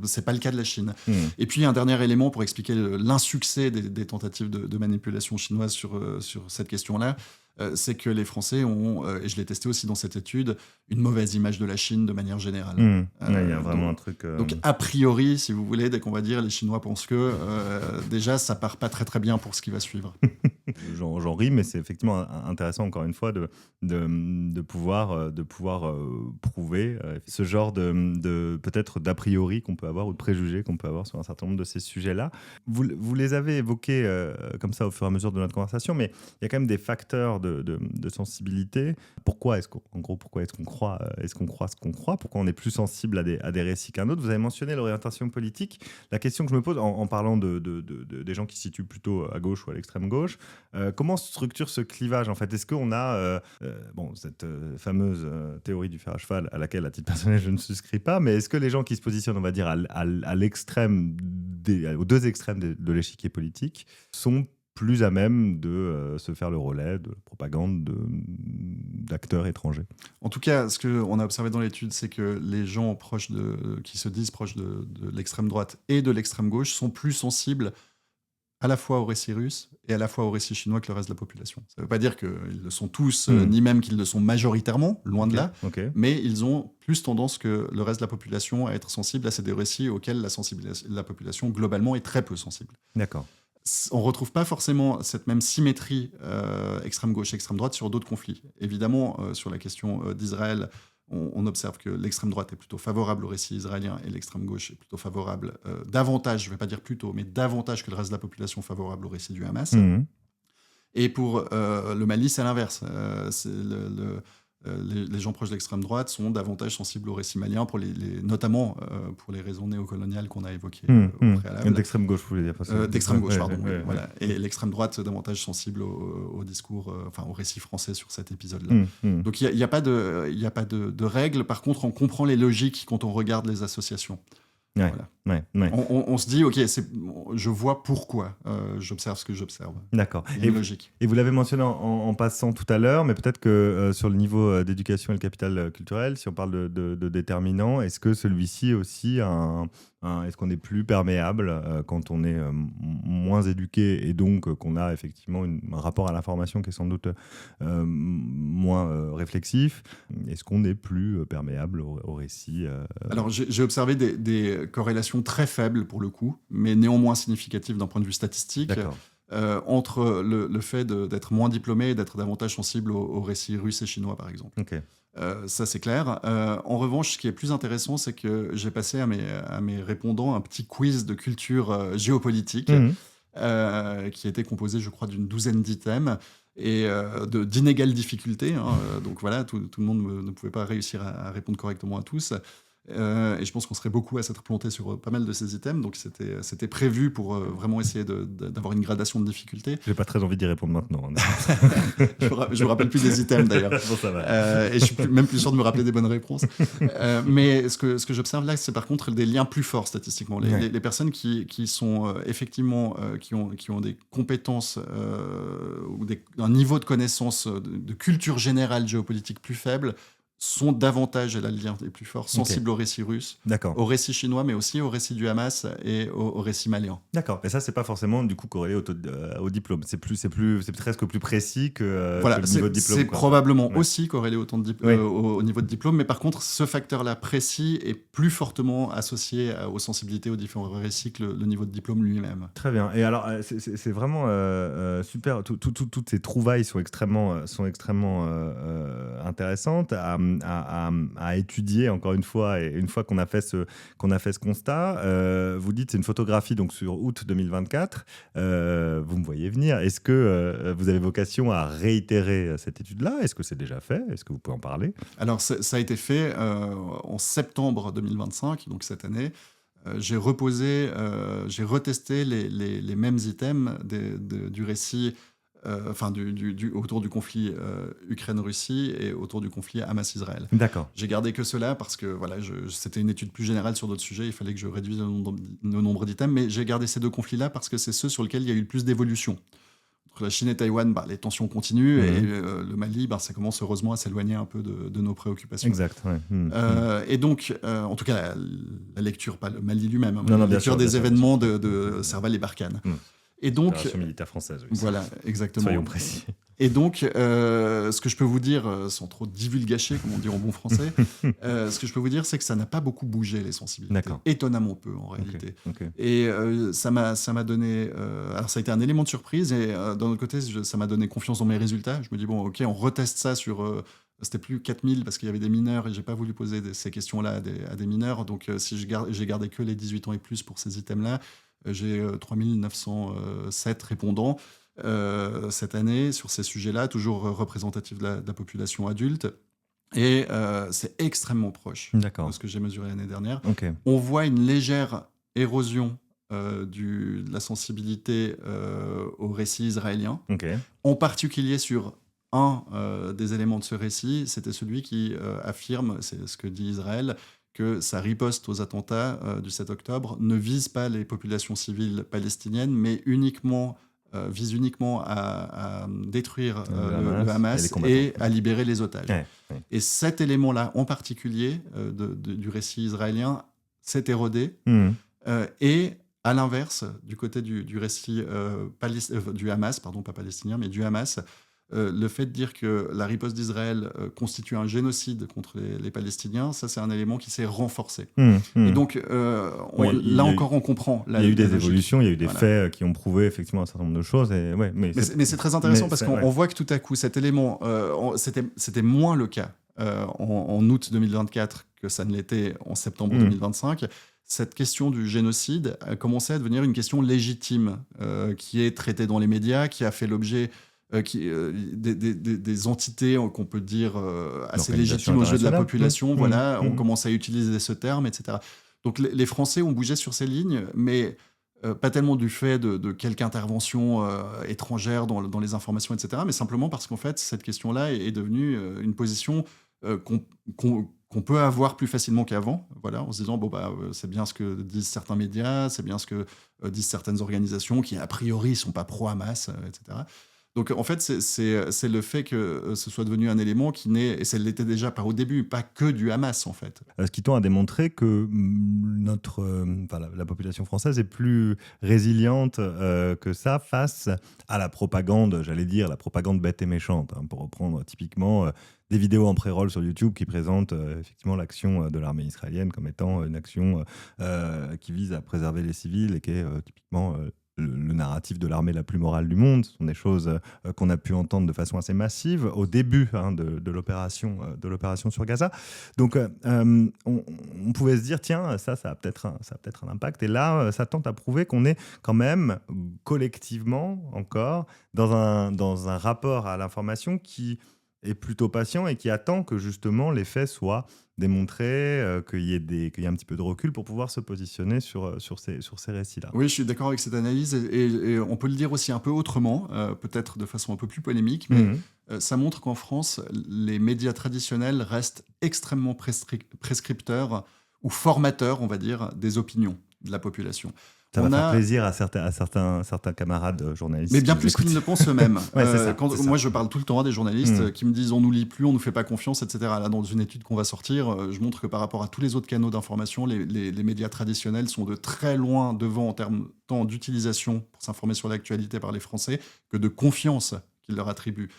C'est pas le cas de la Chine. Et puis un dernier élément pour expliquer l'insuccès des tentatives de manipulation chinoise sur cette question-là. C'est que les Français ont, et je l'ai testé aussi dans cette étude, une mauvaise image de la Chine de manière générale. Il y a vraiment un truc... Donc, a priori, si vous voulez, dès qu'on va dire les Chinois pensent que, déjà, ça part pas très très bien pour ce qui va suivre. J'en ris, mais c'est effectivement intéressant, encore une fois, de pouvoir prouver ce genre de peut-être d'a priori qu'on peut avoir ou de préjugés qu'on peut avoir sur un certain nombre de ces sujets-là. Vous les avez évoqués comme ça au fur et à mesure de notre conversation, mais il y a quand même des facteurs de sensibilité. Pourquoi est-ce qu'on croit ce qu'on croit? Pourquoi on est plus sensible à des récits qu'un autre? Vous avez mentionné l'orientation politique. La question que je me pose en parlant des gens qui se situent plutôt à gauche ou à l'extrême gauche, comment se structure ce clivage en fait? Est-ce qu'on a cette fameuse théorie du fer à cheval à laquelle, à titre personnel, je ne souscris pas, mais est-ce que les gens qui se positionnent, on va dire, à l'extrême aux deux extrêmes de l'échiquier politique sont plus à même de se faire le relais de propagande d'acteurs étrangers? En tout cas, ce qu'on a observé dans l'étude, c'est que les gens qui se disent proches de l'extrême droite et de l'extrême gauche sont plus sensibles à la fois au récit russe et à la fois au récit chinois que le reste de la population. Ça ne veut pas dire qu'ils le sont tous, ni même qu'ils le sont majoritairement, loin de là, mais ils ont plus tendance que le reste de la population à être sensibles à ces deux récits auxquels la population globalement est très peu sensible. D'accord. On ne retrouve pas forcément cette même symétrie extrême gauche, extrême droite sur d'autres conflits. Évidemment, sur la question d'Israël, on observe que l'extrême droite est plutôt favorable au récit israélien et l'extrême gauche est plutôt favorable, davantage, je ne vais pas dire plutôt, mais davantage que le reste de la population favorable au récit du Hamas. Et pour le Mali, c'est l'inverse. Les gens proches de l'extrême droite sont davantage sensibles au récit malien, notamment pour les raisons néocoloniales qu'on a évoquées au préalable. D'extrême gauche, vous voulez dire? D'extrême gauche, pardon. Voilà. Et l'extrême droite davantage sensible au discours, au récit français sur cet épisode-là. Donc il n'y a pas de règles. Par contre, on comprend les logiques quand on regarde les associations. On se dit, ok, je vois pourquoi j'observe ce que j'observe. D'accord. Et logique. Et vous l'avez mentionné en passant tout à l'heure, mais peut-être que sur le niveau d'éducation et le capital culturel, si on parle de déterminant, est-ce que celui-ci aussi a Est-ce qu'on est plus perméable quand on est moins éduqué et donc qu'on a effectivement un rapport à l'information qui est sans doute moins réflexif? Est-ce qu'on est plus perméable au récit Alors, j'ai observé des corrélations très faibles pour le coup, mais néanmoins significatives d'un point de vue statistique. D'accord. Entre le fait d'être moins diplômé et d'être davantage sensible aux récits russes et chinois, par exemple. Ok. Ça, c'est clair. En revanche, ce qui est plus intéressant, c'est que j'ai passé à mes répondants un petit quiz de culture géopolitique qui était composé, je crois, d'une douzaine d'items et d'inégales difficultés. Donc voilà, tout le monde ne pouvait pas réussir à répondre correctement à tous. Et je pense qu'on serait beaucoup à s'être planté sur pas mal de ces items. Donc c'était prévu pour vraiment essayer d'avoir une gradation de difficulté. J'ai pas très envie d'y répondre maintenant. Je me rappelle plus des items d'ailleurs. Bon, ça va. Et je suis même plus sûr de me rappeler des bonnes réponses. Mais ce que j'observe là, c'est par contre des liens plus forts statistiquement. Les personnes qui sont effectivement qui ont des compétences ou un niveau de connaissance de culture générale géopolitique plus faible sont davantage, et là le lien est plus fort, sensibles au récit russe, au récit chinois, mais aussi au récit du Hamas et au récit malien. D'accord, mais ça c'est pas forcément du coup corrélé au diplôme, c'est presque plus précis que, voilà, que le niveau de diplôme. C'est probablement aussi corrélé au niveau de diplôme, mais par contre ce facteur-là précis est plus fortement associé aux sensibilités aux différents récits que le niveau de diplôme lui-même. Très bien, et alors c'est vraiment super, toutes ces trouvailles sont extrêmement intéressantes à étudier encore une fois, et une fois qu'on a fait ce constat, vous dites c'est une photographie donc sur août 2024, vous me voyez venir, est-ce que vous avez vocation à réitérer cette étude-là? Est-ce que c'est déjà fait? Est-ce que vous pouvez en parler? Alors ça a été fait en septembre 2025, donc cette année. J'ai retesté les mêmes items du récit autour du conflit Ukraine-Russie et autour du conflit Hamas-Israël. D'accord. J'ai gardé que cela parce que voilà, c'était une étude plus générale sur d'autres sujets, il fallait que je réduise le nombre d'items, mais j'ai gardé ces deux conflits-là parce que c'est ceux sur lesquels il y a eu le plus d'évolution. Entre la Chine et Taïwan, les tensions continuent, et le Mali, ça commence heureusement à s'éloigner un peu de nos préoccupations. Exact, ouais. Et donc, en tout cas, la lecture, pas le Mali lui-même, la lecture des événements de Serval et Barkhane. Et donc, l'opération militaire française. Oui, voilà, exactement. Soyons précis. Et donc, ce que je peux vous dire, sans trop divulgacher, comme on dit en bon français, ce que je peux vous dire, c'est que ça n'a pas beaucoup bougé, les sensibilités. D'accord. Étonnamment peu, en réalité. Okay. Et ça m'a donné... alors, ça a été un élément de surprise, et d'un autre côté, ça m'a donné confiance dans mes résultats. Je me dis, bon, OK, on reteste ça sur... c'était plus 4000 parce qu'il y avait des mineurs, et j'ai pas voulu poser ces questions-là à des mineurs. Donc, si j'ai gardé que les 18 ans et plus pour ces items-là, j'ai 3907 répondants cette année sur ces sujets-là, toujours représentatifs de la population adulte. Et c'est extrêmement proche de ce que j'ai mesuré l'année dernière. Okay. On voit une légère érosion de la sensibilité au récit israélien, en particulier sur un des éléments de ce récit, c'était celui qui affirme, c'est ce que dit Israël, que sa riposte aux attentats du 7 octobre ne vise pas les populations civiles palestiniennes, mais vise uniquement à détruire le Hamas et à libérer les otages. Et cet élément-là, en particulier, du récit israélien, s'est érodé. Et à l'inverse, du côté du récit du Hamas, pardon, pas palestinien, mais du Hamas, le fait de dire que la riposte d'Israël constitue un génocide contre les Palestiniens, ça c'est un élément qui s'est renforcé. Et donc encore on comprend. Il y a eu des évolutions, il y a eu des faits qui ont prouvé effectivement un certain nombre de choses. Mais c'est très intéressant parce qu'on voit que tout à coup cet élément, c'était moins le cas en août 2024 que ça ne l'était en septembre 2025. Cette question du génocide a commencé à devenir une question légitime qui est traitée dans les médias, qui a fait l'objet des entités qu'on peut dire assez légitimes aux yeux de la population, on commence à utiliser ce terme, etc. Donc les Français ont bougé sur ces lignes, mais pas tellement du fait de quelque intervention étrangère dans les informations, etc., mais simplement parce qu'en fait, cette question-là est devenue une position qu'on peut avoir plus facilement qu'avant, en se disant c'est bien ce que disent certains médias, c'est bien ce que disent certaines organisations qui a priori sont pas pro-Hamas, etc. Donc en fait, c'est le fait que ce soit devenu un élément qui n'est, et ça l'était déjà au début, pas que du Hamas en fait. Ce qui tend à démontrer que la population française est plus résiliente que ça face à la propagande, j'allais dire, la propagande bête et méchante, hein, pour reprendre typiquement des vidéos en pré-roll sur YouTube qui présentent effectivement l'action de l'armée israélienne comme étant une action qui vise à préserver les civils et qui est typiquement le narratif de l'armée la plus morale du monde. Ce sont des choses qu'on a pu entendre de façon assez massive au début de l'opération sur Gaza. Donc on pouvait se dire, tiens, ça a peut-être un impact. Et là, ça tente à prouver qu'on est quand même collectivement encore dans un rapport à l'information qui est plutôt patient et qui attend que justement les faits soient démontrés, qu'il y ait un petit peu de recul pour pouvoir se positionner sur ces récits-là. Oui, je suis d'accord avec cette analyse et on peut le dire aussi un peu autrement, peut-être de façon un peu plus polémique, mais ça montre qu'en France, les médias traditionnels restent extrêmement prescripteurs ou formateurs, on va dire, des opinions de la population. Ça va faire plaisir à certains camarades journalistes. Mais bien plus qu'ils ne pensent eux-mêmes. Ouais, moi, je parle tout le temps à des journalistes qui me disent on nous lit plus, on nous fait pas confiance, etc. Là, dans une étude qu'on va sortir, je montre que par rapport à tous les autres canaux d'information, les médias traditionnels sont de très loin devant en termes tant d'utilisation pour s'informer sur l'actualité par les Français que de confiance qu'ils leur attribuent.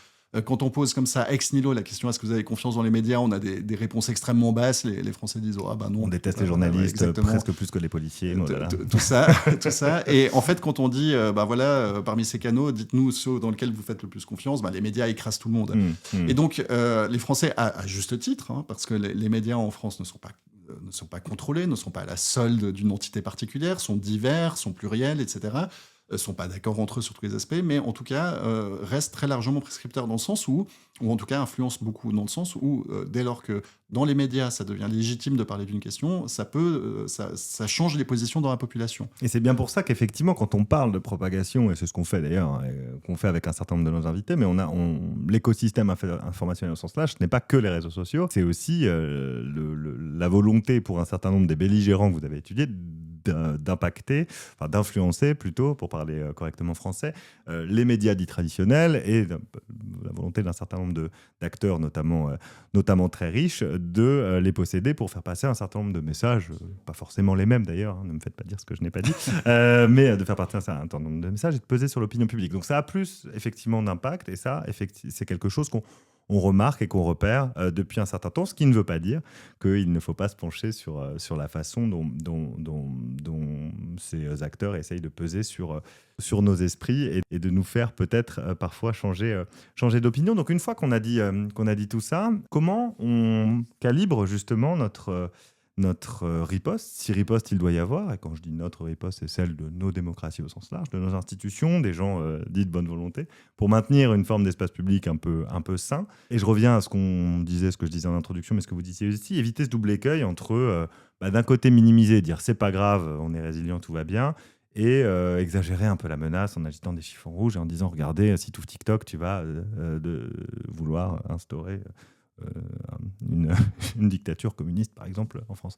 Quand on pose comme ça ex nihilo la question est-ce que vous avez confiance dans les médias, on a des réponses extrêmement basses. Les Français disent oh, ah bah non. On déteste les journalistes presque plus que les policiers. Tout ça. Et en fait, quand on dit parmi ces canaux, dites-nous ceux dans lesquels vous faites le plus confiance, les médias écrasent tout le monde. Et donc les Français, à juste titre, parce que les médias en France ne sont pas contrôlés, ne sont pas à la solde d'une entité particulière, sont divers, sont pluriels, etc. Sont pas d'accord entre eux sur tous les aspects, mais en tout cas restent très largement prescripteurs dans le sens où en tout cas influencent beaucoup dans le sens où dès lors que dans les médias ça devient légitime de parler d'une question, ça change les positions dans la population. Et c'est bien pour ça qu'effectivement quand on parle de propagation, et c'est ce qu'on fait d'ailleurs, qu'on fait avec un certain nombre de nos invités, mais l'écosystème informationnel au sens large, ce n'est pas que les réseaux sociaux, c'est aussi la volonté pour un certain nombre des belligérants que vous avez étudiés d'influencer plutôt, pour parler correctement français, les médias dits traditionnels et la volonté d'un certain nombre d'acteurs, notamment très riches, de les posséder pour faire passer un certain nombre de messages, pas forcément les mêmes d'ailleurs, ne me faites pas dire ce que je n'ai pas dit, mais de faire passer un certain nombre de messages et de peser sur l'opinion publique. Donc ça a plus effectivement d'impact et ça, c'est quelque chose qu'on remarque et qu'on repère depuis un certain temps, ce qui ne veut pas dire qu'il ne faut pas se pencher sur la façon dont ces acteurs essayent de peser sur nos esprits et de nous faire peut-être parfois changer d'opinion. Donc une fois qu'on a dit tout ça, comment on calibre justement notre riposte, si riposte il doit y avoir, et quand je dis notre riposte, c'est celle de nos démocraties au sens large, de nos institutions, des gens dits de bonne volonté, pour maintenir une forme d'espace public un peu sain. Et je reviens à ce que je disais en introduction, mais ce que vous disiez aussi, éviter ce double écueil entre d'un côté minimiser, dire c'est pas grave, on est résilient, tout va bien, et exagérer un peu la menace en agitant des chiffons rouges et en disant regardez, si tu ouvres TikTok, tu vas vouloir instaurer une dictature communiste, par exemple, en France.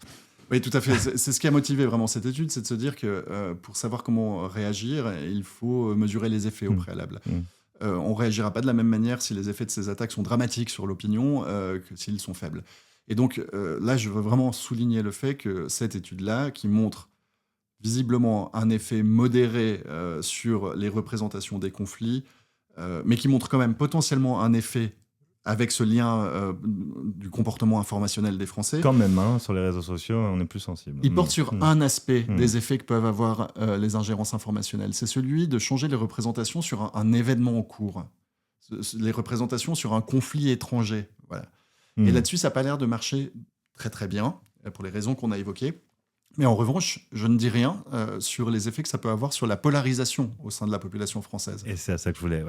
Oui, tout à fait. C'est ce qui a motivé vraiment cette étude, c'est de se dire que pour savoir comment réagir, il faut mesurer les effets au préalable. On ne réagira pas de la même manière si les effets de ces attaques sont dramatiques sur l'opinion que s'ils sont faibles. Et donc là, je veux vraiment souligner le fait que cette étude-là, qui montre visiblement un effet modéré sur les représentations des conflits, mais qui montre quand même potentiellement un effet avec ce lien du comportement informationnel des Français. Quand même, sur les réseaux sociaux, on est plus sensible. Il porte sur un aspect des effets que peuvent avoir les ingérences informationnelles. C'est celui de changer les représentations sur un événement en cours. Les représentations sur un conflit étranger. Voilà. Et là-dessus, ça n'a pas l'air de marcher très très bien, pour les raisons qu'on a évoquées. Mais en revanche, je ne dis rien sur les effets que ça peut avoir sur la polarisation au sein de la population française. Et c'est à ça que je voulais.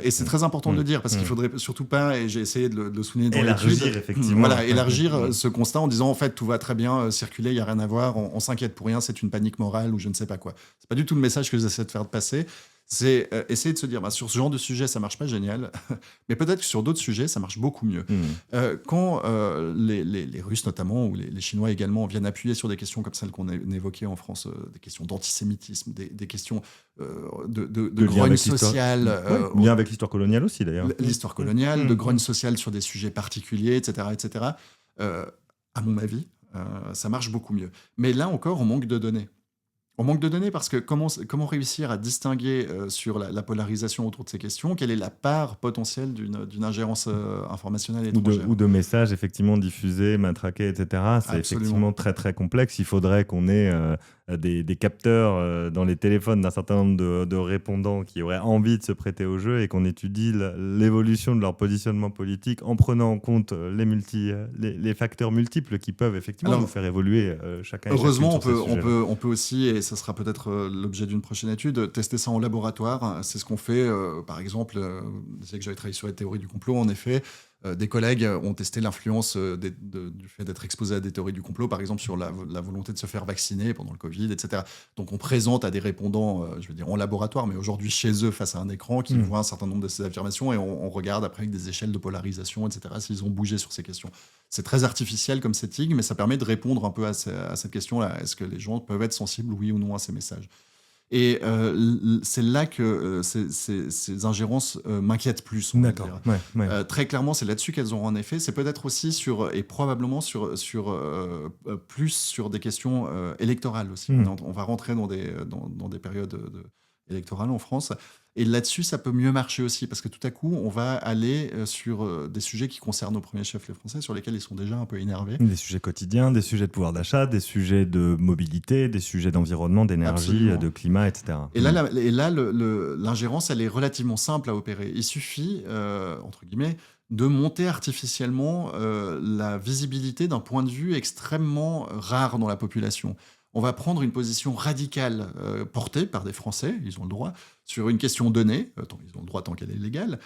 Et c'est très important de le dire, parce qu'il ne faudrait surtout pas, et j'ai essayé de le souligner dans l'étude, effectivement. Élargir ce constat en disant en fait tout va très bien, circuler, il n'y a rien à voir, on s'inquiète pour rien, c'est une panique morale ou je ne sais pas quoi. Ce n'est pas du tout le message que j'essaie de faire passer. C'est essayer de se dire, sur ce genre de sujet, ça marche pas génial, mais peut-être que sur d'autres sujets, ça marche beaucoup mieux. Quand les Russes notamment, ou les Chinois également, viennent appuyer sur des questions comme celles qu'on a évoquées en France, des questions d'antisémitisme, des questions de grogne sociale. Lien avec l'histoire coloniale aussi, d'ailleurs. L'histoire coloniale, de grogne sociale sur des sujets particuliers, etc. etc. À mon avis, ça marche beaucoup mieux. Mais là encore, on manque de données. On manque de données parce que comment réussir à distinguer sur la polarisation autour de ces questions, quelle est la part potentielle d'une ingérence informationnelle étrangère ou de messages effectivement diffusés, matraqués, etc. C'est Absolument. effectivement très très complexe. Il faudrait qu'on ait des capteurs dans les téléphones d'un certain nombre de répondants qui auraient envie de se prêter au jeu et qu'on étudie l'évolution de leur positionnement politique en prenant en compte les facteurs multiples qui peuvent effectivement nous faire évoluer chacun. Heureusement, on peut aussi, et ça sera peut-être l'objet d'une prochaine étude, tester ça en laboratoire. C'est ce qu'on fait, par exemple, c'est que j'avais travaillé sur la théorie du complot, en effet. Des collègues ont testé l'influence du fait d'être exposés à des théories du complot, par exemple sur la volonté de se faire vacciner pendant le Covid, etc. Donc on présente à des répondants, en laboratoire, mais aujourd'hui chez eux face à un écran, qui voient un certain nombre de ces affirmations et on regarde après avec des échelles de polarisation, etc., s'ils ont bougé sur ces questions. C'est très artificiel comme setting, mais ça permet de répondre un peu à cette question-là. Est-ce que les gens peuvent être sensibles, oui ou non, à ces messages ? Et c'est là que ces ingérences m'inquiètent plus. D'accord. Ouais. Très clairement, c'est là-dessus qu'elles auront un effet. C'est peut-être aussi et probablement plus sur des questions électorales aussi. On va rentrer dans des périodes électorales en France. Et là-dessus, ça peut mieux marcher aussi, parce que tout à coup, on va aller sur des sujets qui concernent au premier chef les Français, sur lesquels ils sont déjà un peu énervés. Des sujets quotidiens, des sujets de pouvoir d'achat, des sujets de mobilité, des sujets d'environnement, d'énergie, Absolument. de climat, etc. Et là, l'ingérence, elle est relativement simple à opérer. Il suffit, entre guillemets, de monter artificiellement la visibilité d'un point de vue extrêmement rare dans la population. On va prendre une position radicale portée par des Français, ils ont le droit, sur une question donnée, ils ont le droit tant qu'elle est légale,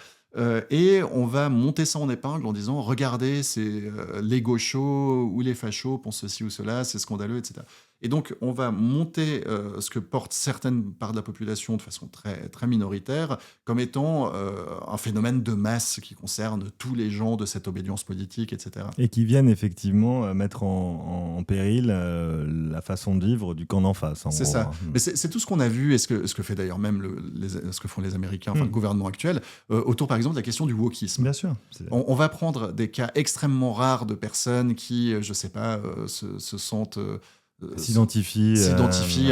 et on va monter ça en épingle en disant « Regardez, c'est les gauchos ou les fachos pensent ceci ou cela, c'est scandaleux, etc. » Et donc, on va monter ce que portent certaines parts de la population de façon très, très minoritaire comme étant un phénomène de masse qui concerne tous les gens de cette obédience politique, etc. Et qui viennent effectivement mettre en péril la façon de vivre du camp d'en face. C'est ça. Mais c'est tout ce qu'on a vu, et ce que fait d'ailleurs même ce que font les Américains, le gouvernement actuel, autour par exemple de la question du wokisme. Bien sûr. On va prendre des cas extrêmement rares de personnes qui, je sais pas, se sentent... s'identifie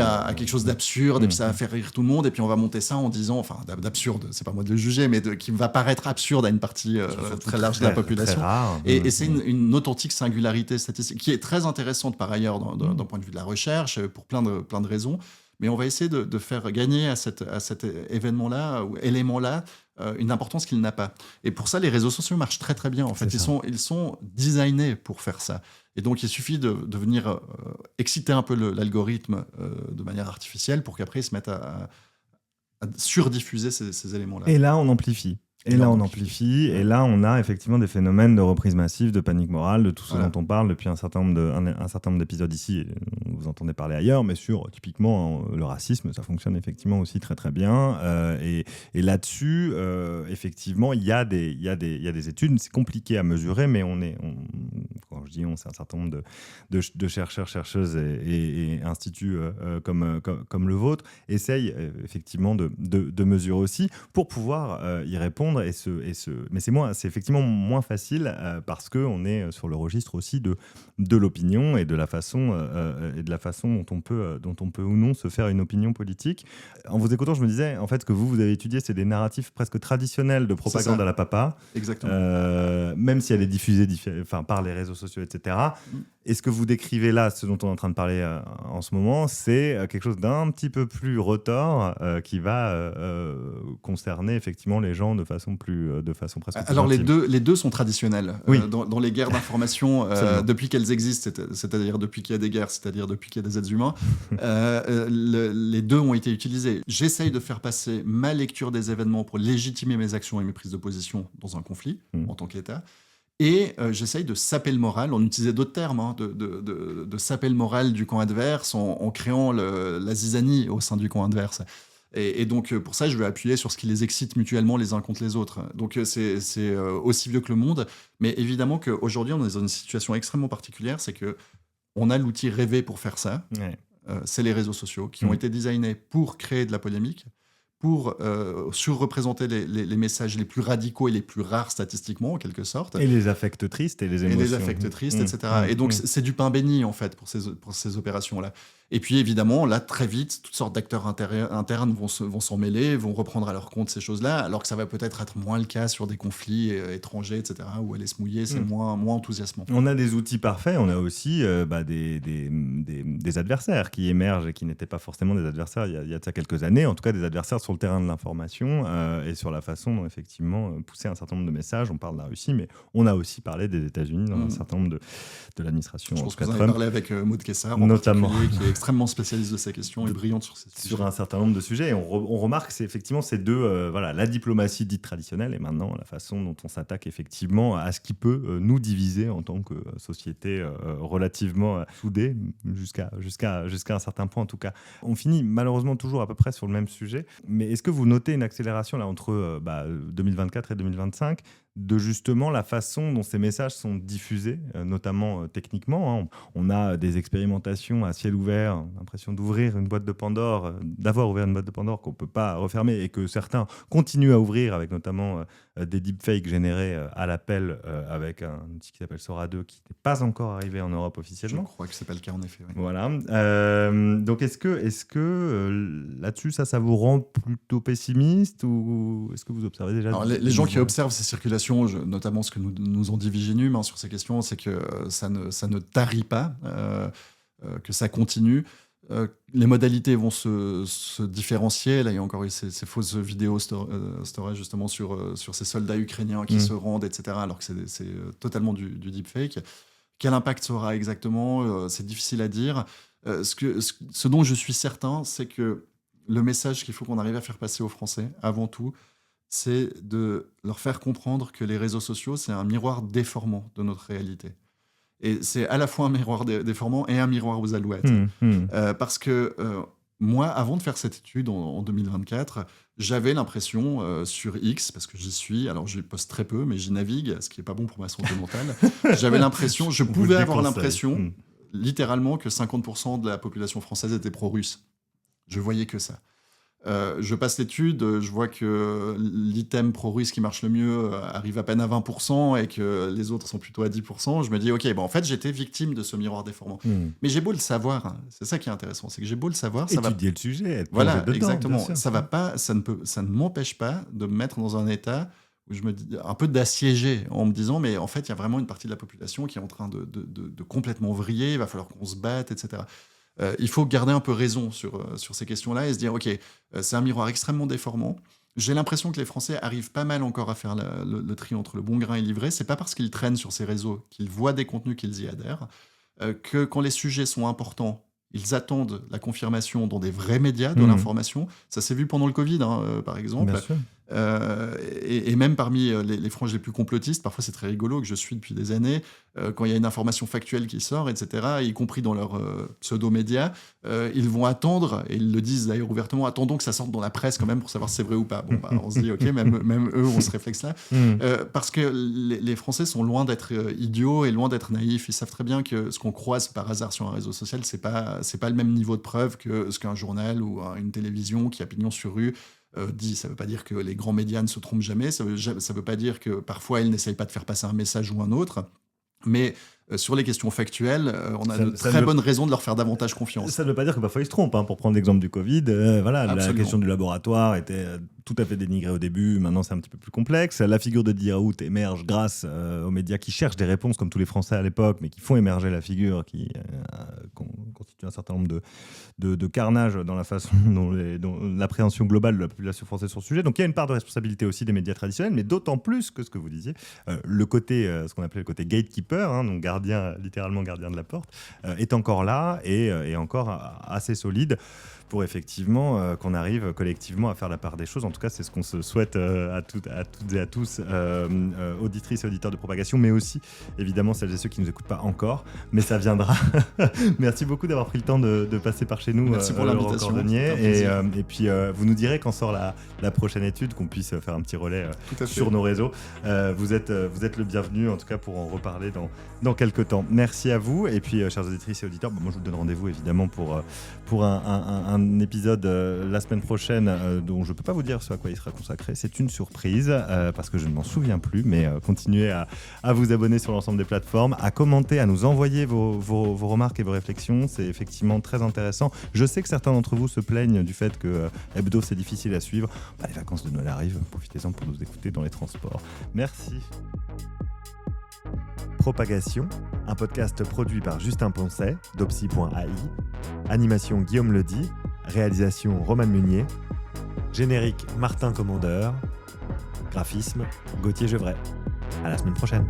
à quelque chose d'absurde, et puis ça va faire rire tout le monde, et puis on va monter ça en disant, enfin d'absurde, c'est pas moi de le juger, mais qui va paraître absurde à une partie très large de la population. Très rare. Et c'est une authentique singularité statistique, qui est très intéressante par ailleurs d'un point de vue de la recherche, pour plein de raisons. Mais on va essayer de faire gagner à cet événement-là, ou élément-là, une importance qu'il n'a pas. Et pour ça, les réseaux sociaux marchent très très bien. En fait, ils sont designés pour faire ça. Et donc, il suffit de venir exciter un peu l'algorithme de manière artificielle pour qu'après, ils se mettent à surdiffuser ces éléments-là. Et là, on amplifie. Et là, on a effectivement des phénomènes de reprise massive, de panique morale, de tout ce dont on parle depuis un certain nombre d'épisodes ici. Vous entendez parler ailleurs, mais sur typiquement le racisme, ça fonctionne effectivement aussi très très bien. Et là-dessus, effectivement, il y a des études. C'est compliqué à mesurer, mais quand je dis on, c'est un certain nombre de chercheurs, chercheuses et instituts comme le vôtre essayent effectivement de mesurer aussi pour pouvoir y répondre. Mais c'est effectivement moins facile parce qu'on est sur le registre aussi de l'opinion et de la façon dont on peut ou non se faire une opinion politique. En vous écoutant, je me disais en fait que vous avez étudié, c'est des narratifs presque traditionnels de propagande à la papa. Exactement. Même si elle est diffusée par les réseaux sociaux, etc. Et ce que vous décrivez là, ce dont on est en train de parler en ce moment, c'est quelque chose d'un petit peu plus retors qui va concerner effectivement les gens de façon presque plus Alors intime. les deux sont traditionnels. Oui. Dans les guerres d'information, depuis qu'elles existent, c'est-à-dire depuis qu'il y a des guerres, c'est-à-dire depuis qu'il y a des êtres humains, les deux ont été utilisés. J'essaye de faire passer ma lecture des événements pour légitimer mes actions et mes prises de position dans un conflit en tant qu'État. Et j'essaye de saper le moral, on utilisait d'autres termes, de saper le moral du camp adverse en créant la zizanie au sein du camp adverse. Et donc, pour ça, je veux appuyer sur ce qui les excite mutuellement les uns contre les autres. Donc, c'est aussi vieux que le monde. Mais évidemment qu'aujourd'hui, on est dans une situation extrêmement particulière, c'est qu'on a l'outil rêvé pour faire ça. Ouais. C'est les réseaux sociaux qui ont été designés pour créer de la polémique, pour surreprésenter les messages les plus radicaux et les plus rares statistiquement, en quelque sorte. Et les affects tristes et les émotions. Et les affects tristes, etc. Et donc, c'est du pain béni, en fait, pour ces opérations-là. Et puis, évidemment, là, très vite, toutes sortes d'acteurs internes vont s'en mêler, vont reprendre à leur compte ces choses-là, alors que ça va peut-être être moins le cas sur des conflits étrangers, etc., où aller se mouiller, c'est moins enthousiasmant. On a des outils parfaits, on a aussi des adversaires qui émergent et qui n'étaient pas forcément des adversaires il y a de ça quelques années, en tout cas des adversaires sur le terrain de l'information et sur la façon dont, effectivement, pousser un certain nombre de messages. On parle de la Russie, mais on a aussi parlé des États-Unis dans un certain nombre de l'administration. Je pense que vous en avez parlé avec Maud Kessar, notamment, qui est extrêmement spécialiste de ces questions et brillante sur ces sujets. Sur un certain nombre de sujets. Et on remarque effectivement ces deux, la diplomatie dite traditionnelle et maintenant la façon dont on s'attaque effectivement à ce qui peut nous diviser en tant que société relativement soudée, jusqu'à un certain point en tout cas. On finit malheureusement toujours à peu près sur le même sujet, mais est-ce que vous notez une accélération là, entre 2024 et 2025 de justement la façon dont ces messages sont diffusés, notamment techniquement, hein. On a des expérimentations à ciel ouvert, l'impression d'ouvrir une boîte de Pandore, d'avoir ouvert une boîte de Pandore qu'on ne peut pas refermer et que certains continuent à ouvrir avec notamment des deepfakes générés à l'appel avec un outil qui s'appelle Sora 2 qui n'est pas encore arrivé en Europe officiellement. Je crois que ce n'est pas le cas en effet. Oui. Voilà. Donc est-ce que là-dessus ça vous rend plutôt pessimiste ou est-ce que vous observez déjà... Alors, les gens qui observent ces circulations, notamment ce que nous ont dit Viginum sur ces questions, c'est que ça ne tarit pas, que ça continue. Les modalités vont se différencier. Là, il y a encore eu ces fausses vidéos storage justement sur ces soldats ukrainiens qui se rendent, etc., alors que c'est totalement du deepfake. Quel impact ça aura exactement, c'est difficile à dire. Ce dont je suis certain, c'est que le message qu'il faut qu'on arrive à faire passer aux Français, avant tout, c'est de leur faire comprendre que les réseaux sociaux, c'est un miroir déformant de notre réalité. Et c'est à la fois un miroir déformant et un miroir aux alouettes. Parce que moi, avant de faire cette étude en 2024, j'avais l'impression sur X, parce que j'y suis, alors je poste très peu, mais j'y navigue, ce qui n'est pas bon pour ma santé mentale. J'avais l'impression, je pouvais avoir l'impression, littéralement, que 50% de la population française était pro-russe. Je voyais que ça. Je passe l'étude, je vois que l'item pro-russe qui marche le mieux arrive à peine à 20% et que les autres sont plutôt à 10%. Je me dis, ok, en fait, j'étais victime de ce miroir déformant. Mais j'ai beau le savoir, hein, c'est ça qui est intéressant, c'est que j'ai beau le savoir, ça étudier le sujet, être voilà, dedans, exactement. Ça ne m'empêche pas de me mettre dans un état où je me dis un peu d'assiéger en me disant, mais en fait, il y a vraiment une partie de la population qui est en train de complètement vriller, il va falloir qu'on se batte, etc. Il faut garder un peu raison sur ces questions-là et se dire, ok, c'est un miroir extrêmement déformant. J'ai l'impression que les Français arrivent pas mal encore à faire le tri entre le bon grain et l'ivraie. C'est pas parce qu'ils traînent sur ces réseaux qu'ils voient des contenus qu'ils y adhèrent, que quand les sujets sont importants, ils attendent la confirmation dans des vrais médias de l'information. Ça s'est vu pendant le Covid, par exemple. Bien sûr. Et même parmi les franges les plus complotistes, parfois c'est très rigolo, que je suis depuis des années, quand il y a une information factuelle qui sort, etc., y compris dans leurs pseudo-médias, ils vont attendre, et ils le disent d'ailleurs ouvertement, attendons que ça sorte dans la presse quand même pour savoir si c'est vrai ou pas. Bon, on se dit, ok, même eux ont ce réflexe-là. Parce que les Français sont loin d'être idiots et loin d'être naïfs. Ils savent très bien que ce qu'on croise par hasard sur un réseau social, c'est pas le même niveau de preuve que ce qu'un journal ou une télévision qui a pignon sur rue dit. Ça ne veut pas dire que les grands médias ne se trompent jamais, ça veut pas dire que parfois ils n'essayent pas de faire passer un message ou un autre, mais sur les questions factuelles, on a de très bonnes raisons de leur faire davantage confiance. Ça ne veut pas dire que parfois ils se trompent, hein. Pour prendre l'exemple du Covid, la question du laboratoire était tout à fait dénigrée au début, maintenant c'est un petit peu plus complexe. La figure de Diraout émerge grâce aux médias qui cherchent des réponses, comme tous les Français à l'époque, mais qui font émerger la figure, qui constitue un certain nombre de carnage dans la façon dont l'appréhension globale de la population française sur le sujet. Donc il y a une part de responsabilité aussi des médias traditionnels, mais d'autant plus que ce que vous disiez, le côté, ce qu'on appelait le côté gatekeeper, hein, donc littéralement gardien de la porte, est encore là et encore assez solide. pour effectivement qu'on arrive collectivement à faire la part des choses. En tout cas, c'est ce qu'on se souhaite à toutes et à tous, auditrices et auditeurs de Propagation, mais aussi évidemment celles et ceux qui ne nous écoutent pas encore, mais ça viendra. Merci beaucoup d'avoir pris le temps de passer par chez nous. Merci pour l'invitation. Et puis vous nous direz quand sort la prochaine étude, qu'on puisse faire un petit relais sur nos réseaux. Vous êtes le bienvenu en tout cas pour en reparler dans quelques temps. Merci à vous, et puis chers auditrices et auditeurs, moi je vous donne rendez-vous évidemment pour un épisode la semaine prochaine dont je ne peux pas vous dire ce à quoi il sera consacré. C'est une surprise parce que je ne m'en souviens plus, mais continuez à vous abonner sur l'ensemble des plateformes, à commenter, à nous envoyer vos remarques et vos réflexions. C'est effectivement très intéressant. Je sais que certains d'entre vous se plaignent du fait que Hebdo c'est difficile à suivre. Les vacances de Noël arrivent, profitez-en pour nous écouter dans les transports. Merci. Propagation, un podcast produit par Justin Poncet, d'Opsy.ai. Animation Guillaume Ledy. Réalisation Roman Munier. Générique Martin Commandeur. Graphisme Gauthier Gevray. À la semaine prochaine.